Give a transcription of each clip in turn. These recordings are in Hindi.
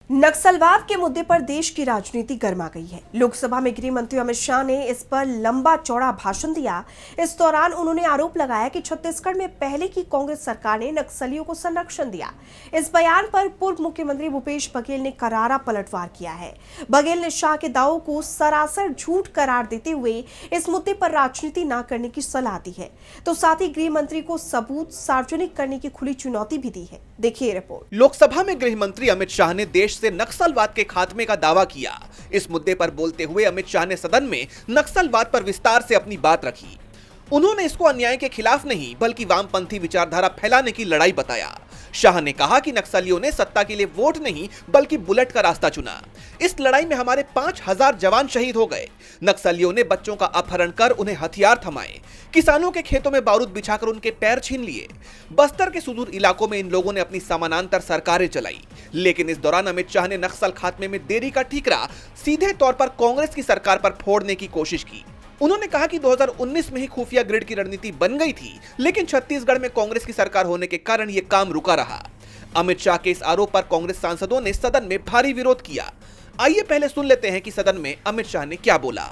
नक्सलवाद के मुद्दे पर देश की राजनीति गर्मा गई है। लोकसभा में गृह मंत्री अमित शाह ने इस पर लंबा चौड़ा भाषण दिया। इस दौरान उन्होंने आरोप लगाया कि छत्तीसगढ़ में पहले की कांग्रेस सरकार ने नक्सलियों को संरक्षण दिया। इस बयान पर पूर्व मुख्यमंत्री भूपेश बघेल ने करारा पलटवार किया है। बघेल ने शाह के दावों को सरासर झूठ करार देते हुए इस मुद्दे पर राजनीति न करने की सलाह दी है, तो साथ ही गृह मंत्री को सबूत सार्वजनिक करने की खुली चुनौती भी दी है। देखिए रिपोर्ट। लोकसभा में गृह मंत्री अमित शाह ने देश से नक्सलवाद के खात्मे का दावा किया। इस मुद्दे पर बोलते हुए अमित शाह ने सदन में नक्सलवाद पर विस्तार से अपनी बात रखी। उन्होंने इसको अन्याय के खिलाफ नहीं बल्कि वामपंथी विचारधारा फैलाने की लड़ाई बताया। शाह ने कहा कि नक्सलियों ने सत्ता के लिए वोट नहीं बल्कि बुलेट का रास्ता चुना। इस लड़ाई में हमारे 5000 जवान शहीद हो गए। नक्सलियों ने बच्चों का अपहरण कर उन्हें हथियार थमाए, किसानों के खेतों में बारूद बिछाकर उनके पैर छीन लिए। बस्तर के सुदूर इलाकों में इन लोगों ने अपनी समानांतर सरकारें चलाई। लेकिन इस दौरान अमित शाह ने नक्सल खात्मे में देरी का ठीकरा सीधे तौर पर कांग्रेस की सरकार पर फोड़ने की कोशिश की। उन्होंने कहा कि 2019 में ही खुफिया ग्रिड की रणनीति बन गई थी, लेकिन छत्तीसगढ़ में कांग्रेस की सरकार होने के कारण यह काम रुका रहा। अमित शाह के इस आरोप पर कांग्रेस सांसदों ने सदन में भारी विरोध किया। आइए पहले सुन लेते हैं कि सदन में अमित शाह ने क्या बोला।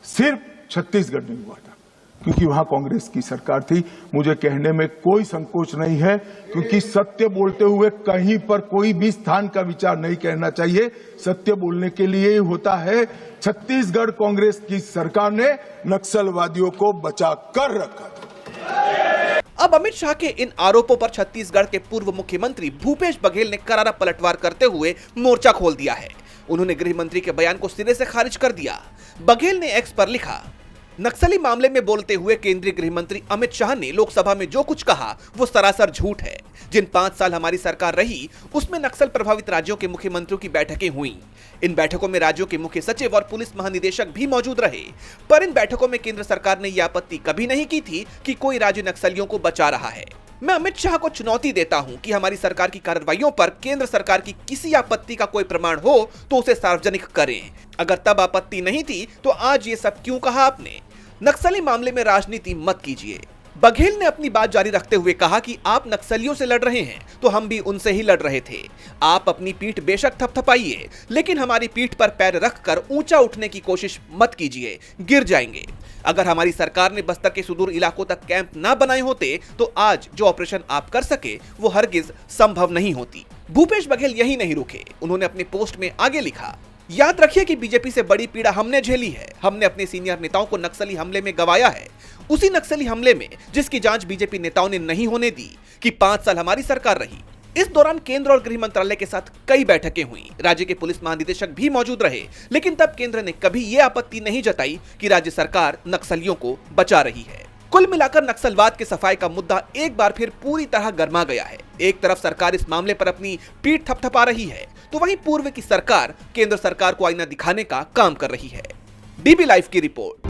सिर्फ छत्तीसगढ़ नहीं हुआ था क्योंकि वहां कांग्रेस की सरकार थी। मुझे कहने में कोई संकोच नहीं है, क्योंकि सत्य बोलते हुए कहीं पर कोई भी स्थान का विचार नहीं करना चाहिए। सत्य बोलने के लिए ही होता है। छत्तीसगढ़ कांग्रेस की सरकार ने नक्सलवादियों को बचा कर रखा था। अब अमित शाह के इन आरोपों पर छत्तीसगढ़ के पूर्व मुख्यमंत्री भूपेश बघेल ने करारा पलटवार करते हुए मोर्चा खोल दिया है। उन्होंने गृह मंत्री के बयान को सिरे से खारिज कर दिया। बघेल ने एक्स पर लिखा, नक्सली मामले में बोलते हुए केंद्रीय गृह मंत्री अमित शाह ने लोकसभा में जो कुछ कहा वो सरासर झूठ है। जिन 5 साल हमारी सरकार रही उसमें नक्सल प्रभावित राज्यों के मुख्यमंत्रियों की बैठकें हुई। इन बैठकों में राज्यों के मुख्य सचिव और पुलिस महानिदेशक भी मौजूद रहे, पर इन बैठकों में केंद्र सरकार ने यह आपत्ति कभी नहीं की थी कि कोई राज्य नक्सलियों को बचा रहा है। मैं अमित शाह को चुनौती देता हूं कि हमारी सरकार की कार्रवाइयों पर केंद्र सरकार की किसी आपत्ति का कोई प्रमाण हो तो उसे सार्वजनिक करें। अगर तब आपत्ति नहीं थी तो आज ये सब क्यों कहा आपने? नक्सली मामले में राजनीति मत कीजिए। बघेल ने अपनी बात जारी रखते हुए कहा कि आप नक्सलियों से लड़ रहे हैं तो हम भी उनसे ही लड़ रहे थे। आप अपनी पीठ बेशक थपथपाइए, लेकिन हमारी पीठ पर पैर रखकर ऊंचा उठने की कोशिश मत कीजिए, गिर जाएंगे। अगर हमारी सरकार ने बस्तर के सुदूर इलाकों तक कैंप ना बनाए होते तो आज जो ऑपरेशन आप कर सके वो हरगिज संभव नहीं होती। भूपेश बघेल यही नहीं रुके। उन्होंने अपने पोस्ट में आगे लिखा, याद रखिए कि बीजेपी से बड़ी पीड़ा हमने झेली है। हमने अपने सीनियर नेताओं को नक्सली हमले में गंवाया है, उसी नक्सली हमले में जिसकी जांच बीजेपी नेताओं ने नहीं होने दी कि 5 साल हमारी सरकार रही। इस दौरान केंद्र और गृह मंत्रालय के साथ कई बैठकें हुई। राज्य के पुलिस महानिदेशक भी मौजूद रहे, लेकिन तब केंद्र ने कभी यह आपत्ति नहीं जताई कि राज्य सरकार नक्सलियों को बचा रही है। कुल मिलाकर नक्सलवाद के सफाई का मुद्दा एक बार फिर पूरी तरह गर्मा गया है। एक तरफ सरकार इस मामले पर अपनी पीठ थपथपा रही है, तो वहीं पूर्व की सरकार केंद्र सरकार को आईना दिखाने का काम कर रही है। डीबी लाइव की रिपोर्ट।